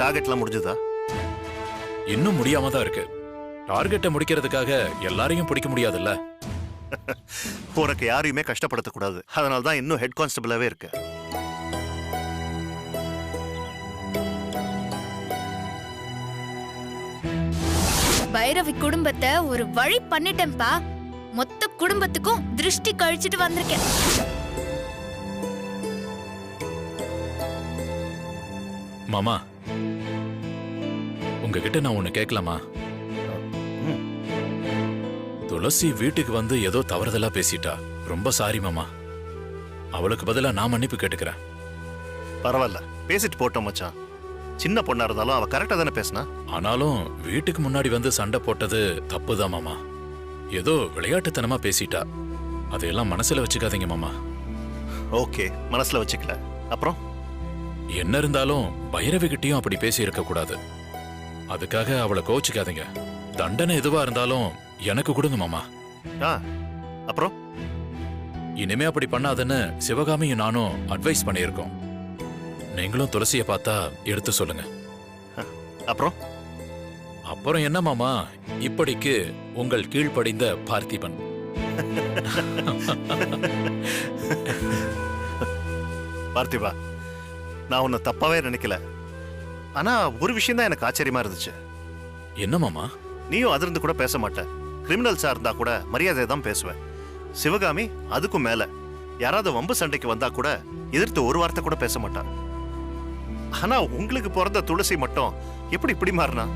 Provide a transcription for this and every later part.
டார்கெட்லாம் முடிஞ்சதா? இன்னும் முடியாம தான் இருக்கு. டார்கெட்டை முடிக்கிறதுக்காக எல்லாரையும் பிடிக்க முடியாதுல்ல. உனக்கு யாரையுமே கஷ்டப்படுத்தக்கூடாது. அதனால தான் இன்னும் ஹெட் கான்ஸ்டபிளாவே இருக்கு. பைரவி குடும்பத்தை ஒரு வழி பண்ணிட்டேன்பா. மொத்த குடும்பத்துக்கும் திருஷ்டி கழிச்சிட்டு வந்திருக்கேன். மாமா, உங்ககிட்ட நான் ஒண்ணு கேட்கலாமா? துளசி வீட்டுக்கு வந்து ஏதோ தவறுதலா பேசிட்டா. ரொம்ப சாரி மாமா. அவளுக்கு பதிலா நான் மன்னிப்பு கேட்டுக்கிறேன். பரவாயில்ல, பேசிட்டு போட்டோம் மச்சான். சின்ன பொண்ணா இருந்தாலும் அவ கரெக்டா தானே பேசினா. ஆனாலும் வீட்டுக்கு முன்னாடி வந்து சண்டை போட்டது தப்புதான் மாமா. ஏதோ விளையாட்டுத்தனமா பேசிட்டா. அதையெல்லாம் மனசுல வச்சுக்காதீங்க மாமா. ஓகே, மனசுல வச்சுக்கல. அப்புறம் என்ன இருந்தாலும் பைரவி கிட்டயும் அப்படி பேசி இருக்க கூடாது. அதுக்காக அவளை கோச்சிக்காதீங்க. தண்டனை எதுவா இருந்தாலும் எனக்கு கொடுங்க மாமா. அப்புறம் இனிமே அப்படி பண்ணாதன்னு சிவகாமியும் நானும் அட்வைஸ் பண்ணியிருக்கோம். நீங்களும் துளசியை பார்த்தா எடுத்து சொல்லுங்க. அப்புறம் அப்புறம் என்ன மாமா, இப்படிக்கு உங்கள் கீழ்ப்படிந்த பார்த்திபன். பார்த்திபா, நான் உன்னை தப்பாவே நினைக்கல. ஆனா ஒரு விஷயம் தான் எனக்கு ஆச்சரியமா இருந்துச்சு. என்ன மாமா? நீயும் அதிர்ந்து கூட பேச மாட்ட. கிரிமினல்ஸா இருந்தா கூட மரியாதை தான் பேசுவேன். சிவகாமி அதுக்கும் மேல. யாராவது வம்பு சண்டைக்கு வந்தா கூட எதிர்த்து ஒரு வார்த்தை கூட பேச மாட்டான். ஆனா உங்களுக்கு பிறந்த துளசி மட்டும் எப்படி இப்படி மாறினா?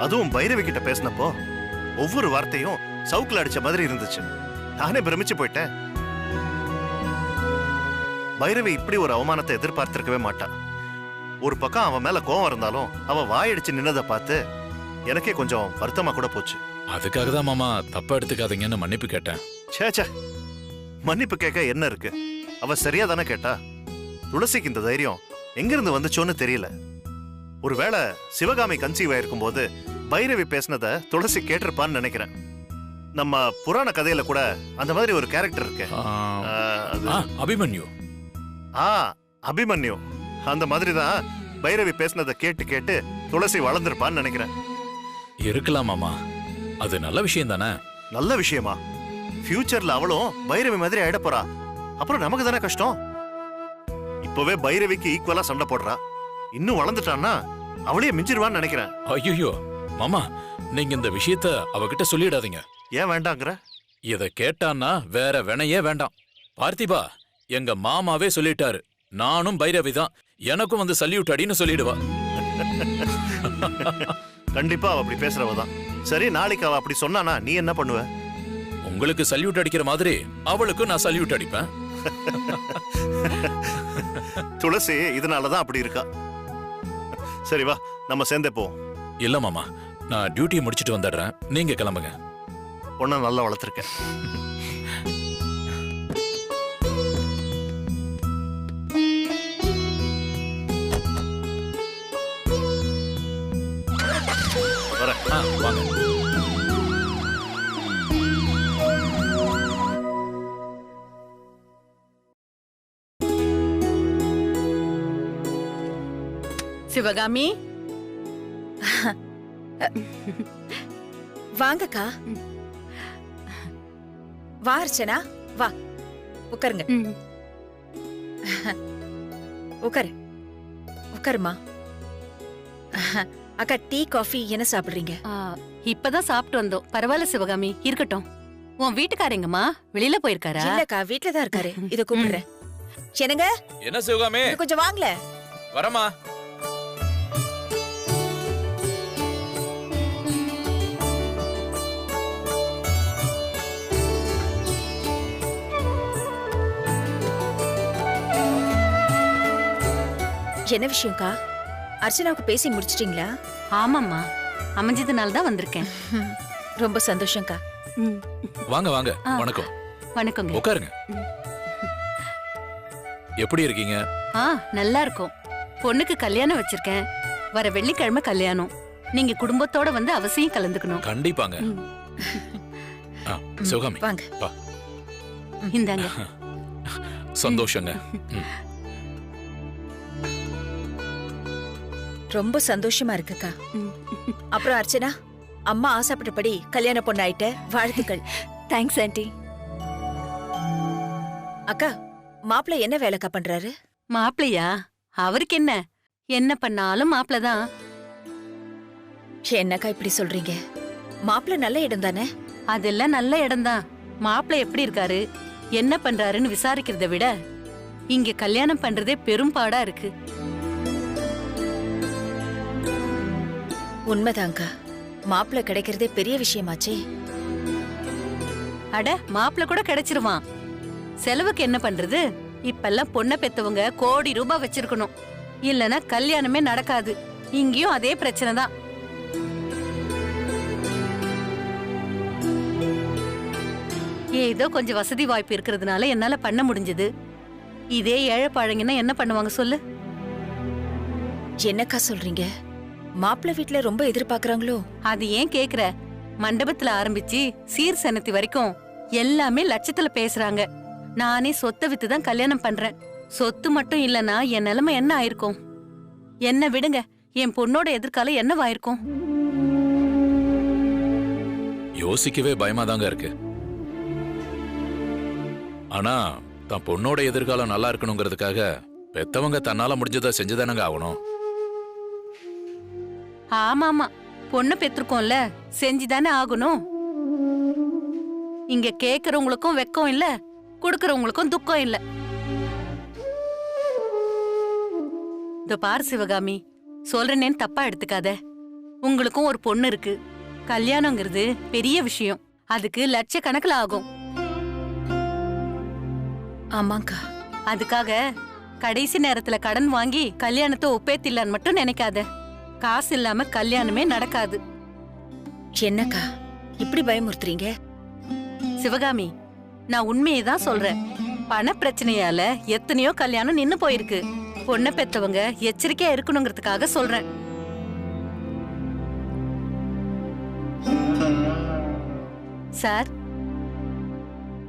அதுவும் பைரவி கிட்ட பேசினப்போ ஒவ்வொரு வார்த்தையும் சவுக்குல அடிச்ச மாதிரி இருந்துச்சு. நானே பிரமிச்சு போயிட்டேன். பைரவி இப்படி ஒரு அவமானத்தை எதிர்பார்த்திருக்கவே மாட்டான். ஒரு பக்கம் அவன் மேல கோவம் இருந்தாலும் அவ வாயடிச்சு நின்னதை பார்த்து எனக்கே கொஞ்சம் வருத்தமா கூட போச்சு. அதுக்காக தான் மாமா தப்பா எடுத்துக்காதீங்கன்னு மன்னிப்பு கேட்டேன். சேச்சா, மன்னிப்பு கேட்க என்ன இருக்கு? அவ சரியா தானே கேட்டா. துளசிக்கு இந்த தைரியம் எங்கிருந்து வந்துச்சோன்னு தெரியல. ஒருவேளை சிவகாமி கன்சீவ் ஆயிருக்கும் போது பைரவி பேசினத துளசி கேட்டிருப்பான்னு நினைக்கிறேன். நம்ம புராண கதையில கூட அந்த மாதிரி ஒரு கேரக்டர் இருக்கு. அபிமன்யு. அபிமன்யு. அந்த மாதிரி தான் பைரவி பேசினதை கேட்டு கேட்டு துளசி வளர்ந்துருப்பான்னு நினைக்கிறேன். இருக்கலாம் மாமா, அது நல்ல விஷயம் தானே. நல்ல விஷயமா? ஃபியூச்சர்ல அவளும் பைரவி மாதிரி ஆயிட போறா. அப்புறம் நமக்கு தானே கஷ்டம். இப்பவே பைரவிக்கு ஈக்குவலா சண்டை போடுறா. இன்னும் வளர்ந்துட்டான்னா அவளையே மிஞ்சிருவான்னு நினைக்கிறேன். ஐயோ மாமா, நீங்க இந்த விஷயத்த அவகிட்ட சொல்லிடாதீங்க. ஏன் வேண்டாங்கிற? இத கேட்டான்னா வேற வினையே வேண்டாம். பார்த்திபா, எங்க மாமாவே சொல்லிட்டாரு, நானும் பைரவி தான், எனக்கும் வந்து சல்யூட் அடின்னு சொல்லிடுவா. கண்டிப்பா அவ அப்படி பேசுறவதான். சரி, நாளைக்கு அவ அப்படி சொன்னானா நீ என்ன பண்ணுவ? உங்களுக்கு சல்யூட் அடிக்கிற மாதிரி அவளுக்கும் நான் சல்யூட் அடிப்பேன். துளசி இதனாலதான் அப்படி இருக்கா. சரி வா, நம்ம சேர்ந்தே போவோம். இல்ல மாமா, நான் டியூட்டியை முடிச்சிட்டு வந்துடுறேன், நீங்க கிளம்புங்க. பொண்ணை நல்லா வளர்த்துருக்க. வாங்க. சிவகாமி, வாங்கக்கா. வா அர்ச்சனா, வா உட்காருங்க. உட்காரு, உட்காருமா. அக்கா, டீ காஃபி என்ன சாப்பிடுறீங்க? இப்பதான் சாப்பிட்டு வந்தோம். பரவாயில்ல சிவகாமி, இருக்கட்டும். உன் வீட்டுக்காரங்கம்மா வெளியில போயிருக்காரா? இல்லக்கா, வீட்டுல தான் இருக்காரு. இத கூப்பிடுறேன். என்னங்க? என்ன சிவகாமி? கொஞ்சம் வாங்கல. வரமா. என்ன விஷயம்க்கா? அர்ச்சனாவுக்கு பேசி முடிச்சிட்டீங்களா? ஆமாம்மா, அமைஞ்சதுனால தான் வந்திருக்கேன். ரொம்ப சந்தோஷம்க்கா. ம். வாங்க வாங்க. ஆ. வணக்கம். வணக்கங்க. உட்காருங்க. எப்படி இருக்கீங்க? நல்லா இருக்கும். பொண்ணுக்கு கல்யாணம் வச்சிருக்கேன். வர வெள்ளிக்கிழமை கல்யாணம். நீங்க குடும்பத்தோட வந்து அவசியம் கலந்துக்கணும். கண்டிப்பாங்க. ம். சிவகாமி வாங்க. வா. இந்தாங்க. சந்தோஷங்க. ரொம்ப சந்தோஷமா இருக்குக்கா. ம். அப்புறம் அர்ச்சனா, அம்மா ஆசைப்பட்டபடி கல்யாண பொண்ணு ஆயிட்ட. வாழ்த்துக்கள். Thanks aunty. அக்கா, மாப்பிள்ளை என்ன வேலைக்கா பண்றாரு? மாப்பிள்ளையா? அவருக்கு என்ன? என்ன பண்ணாலும் மாப்பிள்ள தான். என்னக்கா இப்படி சொல்றீங்க? மாப்பிள்ளை நல்ல இடம் தானே? அதெல்லாம் நல்ல இடம்தான். மாப்பிள்ளை எப்படி இருக்காரு, என்ன பண்றாருன்னு விசாரிக்கிறத விட இங்க கல்யாணம் பண்றதே பெரும்பாடா இருக்கு. உண்மைதான்க்கா. மாப்பிள்ளை கிடைக்கிறதே பெரிய விஷயமாச்சே. அட, மாப்பிள்ளை கூட கிடைச்சிருவான். செலவுக்கு என்ன பண்றது? இப்பெல்லாம் பொண்ணை பெத்தவங்க கோடி ரூபாய் வச்சிருக்கணும், இல்லனா கல்யாணமே நடக்காது. இங்கேயும் அதே பிரச்சனை தான். ஏதோ கொஞ்சம் வசதி வாய்ப்பு இருக்கிறதுனால என்னால பண்ண முடிஞ்சது. இதே ஏழை பழங்கினா என்ன பண்ணுவாங்க சொல்லு? என்னக்கா சொல்றீங்க? மாப்பிள்ளை வீட்ல ரொம்ப எதிர்பார்க்கறாங்களோ? அது ஏன் கேக்குற? மண்டபத்துல ஆரம்பிச்சு சீர் சனத்தி வரைக்கும் எல்லாமே லட்சத்துல பேசுறாங்க. நானே சொத்தை வித்து தான் கல்யாணம் பண்றேன். சொத்து மட்டும் இல்லனா என் நிலைமை என்ன ஆயிருக்கும்? என்ன விடுங்க, என் பொண்ணோட எதிர்காலம் என்னவாயிருக்கும்? யோசிக்கவே பயமா தாங்க இருக்கு. ஆனா தன் பொண்ணோட எதிர்காலம் நல்லா இருக்கணுங்கிறதுக்காக பெத்தவங்க தன்னால முடிஞ்சதை செஞ்சுதானங்க ஆகணும். ஆமாமா, பொண்ணு பெற்றிருக்கோம்ல, செஞ்சுதானே ஆகணும். இங்க கேக்குறவங்களுக்கும் வெக்கம் இல்ல, குடுக்கறவங்களுக்கும் துக்கம் இல்ல. இதோ பாரு சிவகாமி, சொல்றேன்னு தப்பா எடுத்துக்காத. உங்களுக்கும் ஒரு பொண்ணு இருக்கு. கல்யாணங்கிறது பெரிய விஷயம். அதுக்கு லட்சக்கணக்கில் ஆகும். ஆமாக்கா. அதுக்காக கடைசி நேரத்துல கடன் வாங்கி கல்யாணத்தை ஒப்பேத்தில்லான்னு மட்டும் நினைக்காத. காசு இல்லாம கல்யாணமே நடக்காது. என்னக்கா இப்படி பயமுறுத்துறீங்க? சிவகாமி, நான் உண்மையை தான் சொல்றேன். பண பிரச்சனையால எத்தனையோ கல்யாணம் நின்னு போயிருக்கு. பொண்ணை பெத்தவங்க எச்சரிக்கையா இருக்கணுங்கிறதுக்காக சொல்றேன். சார்,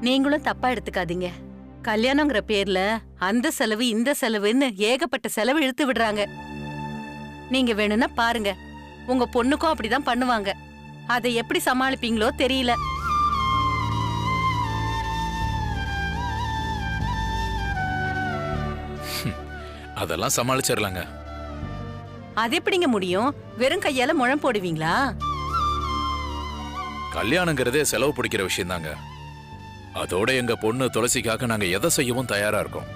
நீங்களும் தப்பா எடுத்துக்காதீங்க. கல்யாணங்கிற பேர்ல அந்த செலவு இந்த செலவுன்னு ஏகப்பட்ட செலவு இழுத்து விடுறாங்க. நீங்க வேணும்னா பாருங்க, உங்க பொண்ணுக்கும் அப்படிதான் பண்ணுவாங்க. அதை எப்படி சமாளிப்பீங்களோ தெரியல. அதெல்லாம் சமாளிச்சிடலாங்க. அது எப்படிங்க முடியும்? வெறும் கையால முழம் போடுவீங்களா? கல்யாணங்கிறதே செலவு பிடிக்கிற விஷயம் தாங்க. அதோட எங்க பொண்ணு துளசிக்காக நாங்க எதை செய்யவும் தயாரா இருக்கோம்.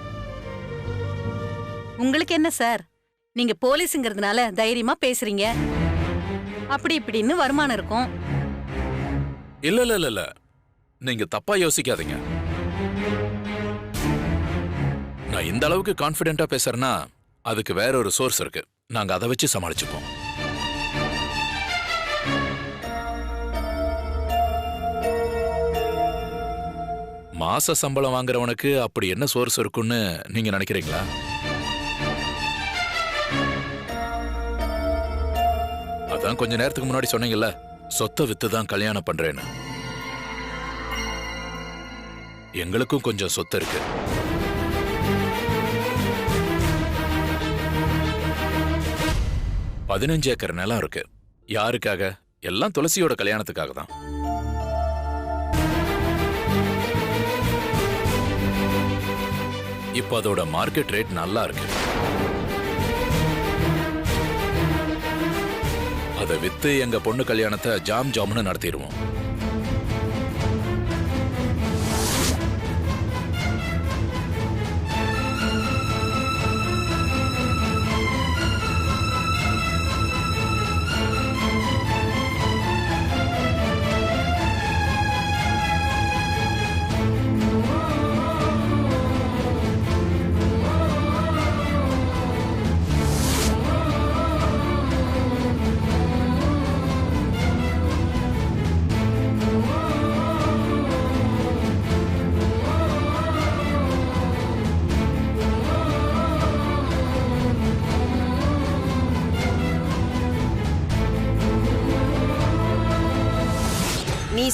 உங்களுக்கு என்ன சார், நீங்க போலீஸுங்கிறதுனால தைரியமா பேசுறீங்க. அப்படி இப்படின்னு வருமானம் இருக்கும். இல்ல இல்ல இல்ல இல்ல, நீங்க தப்பா யோசிக்காதீங்க. நான் இந்த அளவுக்கு கான்ஃபிடென்ட்டா பேசுறேன்னா அதுக்கு வேற ஒரு சோர்ஸ் இருக்கு. நாங்க அதை வச்சு சமாளிச்சுப்போம். மாச சம்பளம் வாங்குறவனுக்கு அப்படி என்ன சோர்ஸ் இருக்குன்னு நீங்க நினைக்கிறீங்களா? அதான் கொஞ்ச நேரத்துக்கு முன்னாடி சொன்னீங்கல்ல, சொத்தை வித்து தான் கல்யாணம் பண்றேன்னு. எங்களுக்கும் கொஞ்சம் சொத்து இருக்கு. பதினஞ்சு ஏக்கர் நிலம் இருக்கு. யாருக்காக? எல்லாம் துளசியோட கல்யாணத்துக்காக தான். இப்ப அதோட மார்க்கெட் ரேட் நல்லா இருக்கு. அதை வித்து எங்க பொண்ணு கல்யாணத்தை ஜாம் ஜாம்னு நடத்திடுவோம்.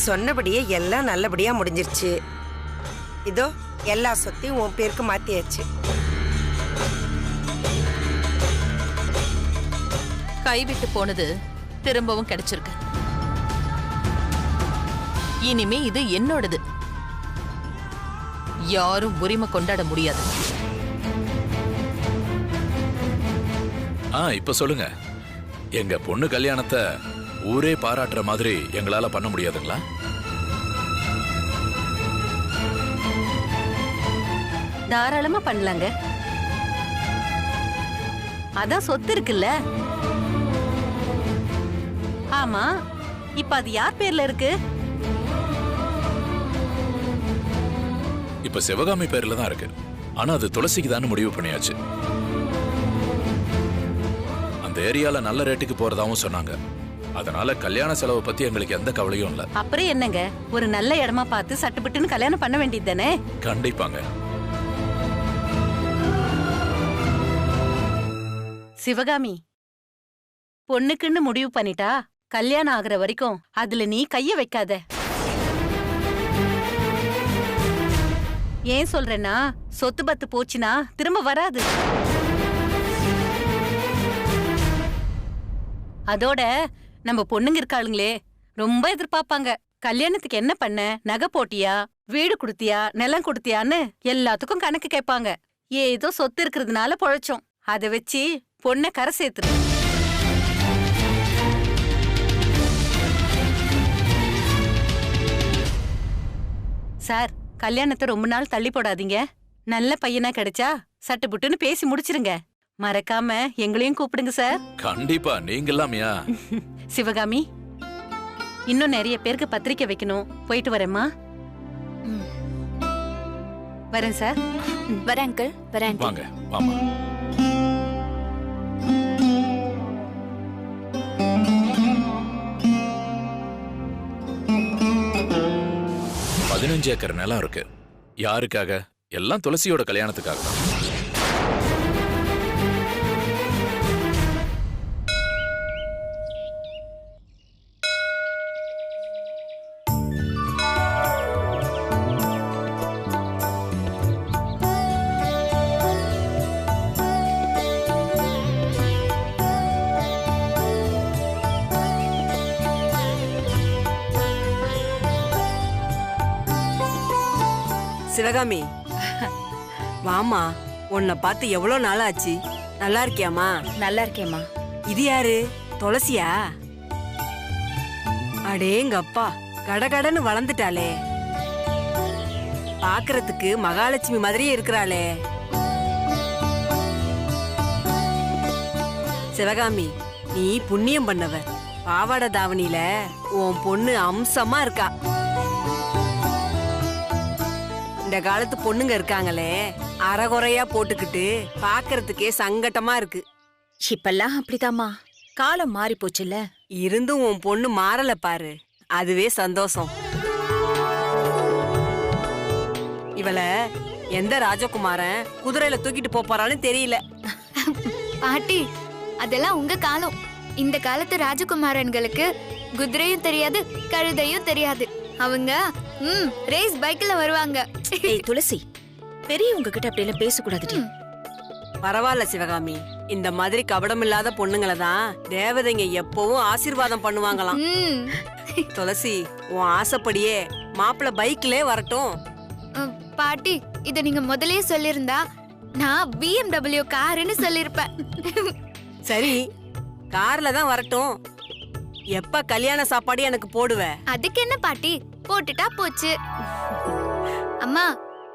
சொன்னபடியே எல்லாம் நல்லபடியா முடிஞ்சிருச்சு. இதோ எல்லா சொத்தையும் உன் பேருக்கு மாத்தியாச்சு. கைவிட்டு போனது திரும்பவும் கிடைச்சிருக்கு. இனிமே இது என்னோடது. யாரும் உரிமை கொண்டாட முடியாது. இப்ப சொல்லுங்க, எங்க பொண்ணு கல்யாணத்தை ஊரே பாராட்டுற மாதிரி எங்களால பண்ண முடியாதுங்களா? தாராளமா பண்ணலாங்க. அதான் சொத்து இருக்குல்ல. ஆமா, இப்ப அது யார் பேர்ல இருக்கு? இப்ப சிவகாமி பேர்ல தான் இருக்கு. ஆனா அது துளசிக்கு தான் முடிவு பண்ணியாச்சு. அந்த ஏரியால நல்ல ரேட்டுக்கு போறதாவும் சொன்னாங்க. அதனால கல்யாண செலவை பத்தி எங்களுக்கு எந்த கவலையும் இல்ல. அப்புறம் என்னங்க, ஒரு நல்ல இடமா பார்த்து சட்டுப்பட்டுன்னு கல்யாணம் பண்ண வேண்டியது தானே? கண்டிப்பாங்க. சிவகாமி, பொண்ணுக்குன்னு முடிவு பண்ணிட்டா கல்யாணம் ஆகுற வரைக்கும் அதுல நீ கைய வைக்காத. ஏன் சொல்றேன்னா, சொத்து பத்து போச்சுன்னா திரும்ப வராது. அதோட நம்ம பொண்ணுங்க இருக்காளுங்களே, ரொம்ப எதிர்பார்ப்பாங்க. கல்யாணத்துக்கு என்ன பண்ண, நகை போட்டியா, வீடு கொடுத்தியா, நிலம் கொடுத்தியான்னு எல்லாத்துக்கும் கணக்கு கேட்பாங்க. ஏதோ சொத்து இருக்கிறதுனால பொழைச்சோம், அதை வச்சு பொண்ணை கரை சேர்த்துரு. சார், கல்யாணத்தை ரொம்ப நாள் தள்ளி போடாதீங்க. நல்ல பையனா கிடைச்சா சட்டுப்புட்டுன்னு பேசி முடிச்சிருங்க. மறக்காம எங்களையும் கூப்பிடுங்க சார். கண்டிப்பா. நீங்க எல்லாமையா? சிவகாமி, இன்னும் நிறைய பேருக்கு பத்திரிக்கை வைக்கணும். போயிட்டு வரேம்மா. வரேன் சார். வரேன் அங்கிள், வரேன். வாங்க, வாமா. பதினஞ்சு ஏக்கர் நிலம் இருக்கு. யாருக்காக? எல்லாம் துளசியோட கல்யாணத்துக்காக தான். சிவகாமி, வாமா. உன்னை பார்த்து எவ்வளவு நாள் ஆச்சு. நல்லா இருக்கியாமா? நல்லா இருக்கேம்மா. இது யாரு? துளசியா? அடேங்கப்பா, கடகடன்னு வளர்ந்துட்டாளே. பாக்குறதுக்கு மகாலட்சுமி மாதிரியே இருக்கிறாளே. சிவகாமி, நீ புண்ணியம் பண்ணவ. பாவாடை தாவணியில உன் பொண்ணு அம்சமா இருக்கா. இந்த காலத்து பொண்ணுங்க இருக்காங்களே, அரைகுறையா போட்டுக்கிட்டு பாக்குறதுக்கே சங்கட்டமா இருக்கு. இப்பெல்லாம் அப்படிதாம்மா, காலம் மாறி போச்சுல்ல. இருந்தும் உன் பொண்ணு மாறல பாரு, அதுவே சந்தோஷம். இவள எந்த ராஜகுமாரன் குதிரையில தூக்கிட்டு போறான்னு தெரியல. பாட்டி, அதெல்லாம் உங்க காலம். இந்த காலத்து ராஜகுமாரன்களுக்கு குதிரையும் தெரியாது, கழுதையும் தெரியாது. அவங்க ரேஸ் பைக்ல வருவாங்க. ஏய் துளசி, பெரியவங்க கிட்ட அப்படி எல்லாம் பேசக்கூடாதுடி. பரவாயில்ல சிவகாமி, இந்த மாதிரி கபடம் இல்லாத பொண்ணுங்களை தான் தேவதைங்க எப்பவும் ஆசீர்வாதம் பண்ணுவாங்களாம். துளசி, உன் ஆசைப்படியே மாப்பிள்ள பைக்லயே வரட்டும். பாட்டி, இத நீங்க முதல்லயே சொல்லிருந்தா நான் BMW காருன்னு சொல்லிருப்பேன். சரி, கார்ல தான் வரட்டும். எப்ப கல்யாண சாப்பாடு எனக்கு போடுவ? அதுக்கு என்ன பாட்டி, போட்டுட்டா போச்சு. அம்மா,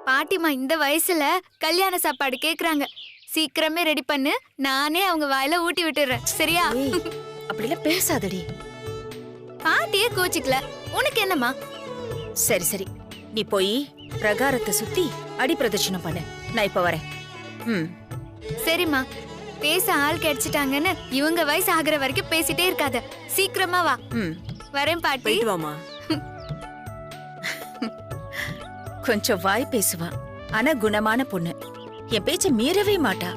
பாட்டிமா இந்த வயசுல கல்யாண சாப்பாடு கேக்குறாங்க. சீக்கிரமே ரெடி பண்ணு, நானே அவங்க வாயில ஊட்டி விட்டுறேன். சரியா? அப்படிலாம் பேசாதடி. பாட்டியே கோச்சிக்கல, உனக்கு என்னம்மா? சரி சரி, நீ போய் பிரகாரத்தை சுத்தி அடி பிரதட்சணம் பண்ணு. நான் இப்ப வரேன். சரிம்மா, பேச ஆள் கிடைச்சிட்டாங்கன்னு இவங்க வயசு ஆகுற வரைக்கும் பேசிட்டே இருக்காத. சீக்கிரமா வா. வரேன் பாட்டி. போயிட்டு வாமா. கொஞ்சம் வாய் பேசுவா, ஆனா குணமான பொண்ணு. என் பேச்ச மீறவே மாட்டா.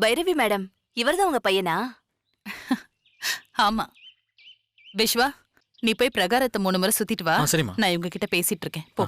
பைரவி மேடம், இவர்தான் உங்க பையனா? ஆமா. விஸ்வா, நீ போய் பிரகாரத்தை 3 முறை சுத்திட்டு வா. சரிம்மா. நான் இவங்க கிட்ட பேசிட்டு இருக்கேன். போ.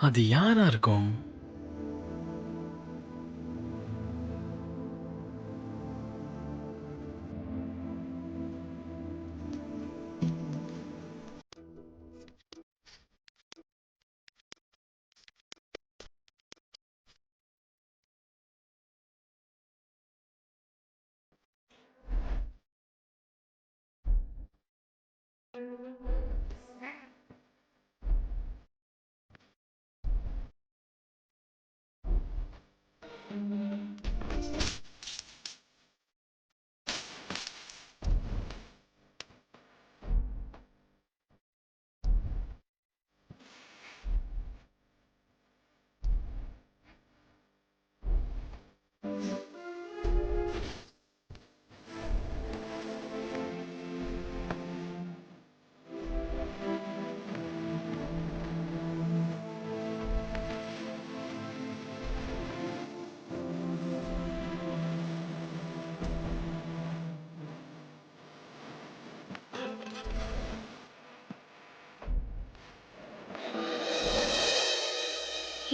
அது யாரா இருக்கும்?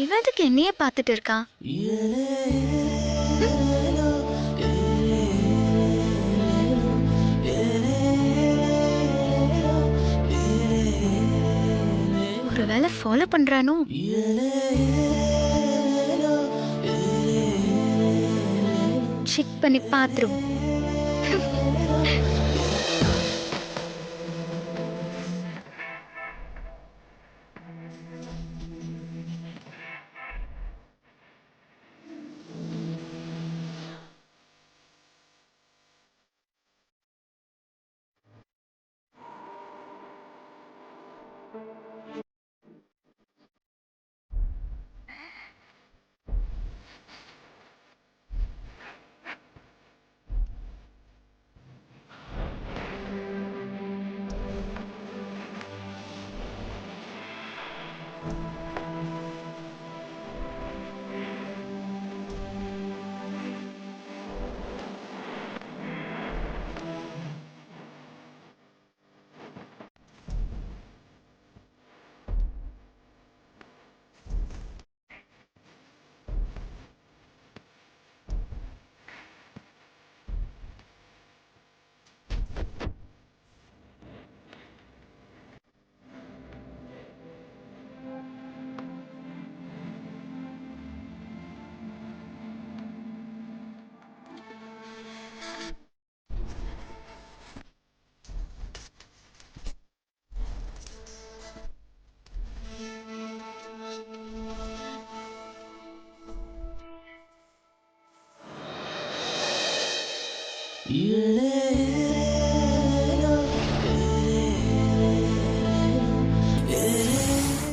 இவனுக்கு என்னையே பார்த்துட்டு இருக்கான். ஒருவேளை ஃபாலோ பண்றானோ? செக் பண்ணி பாத்துருவோம். You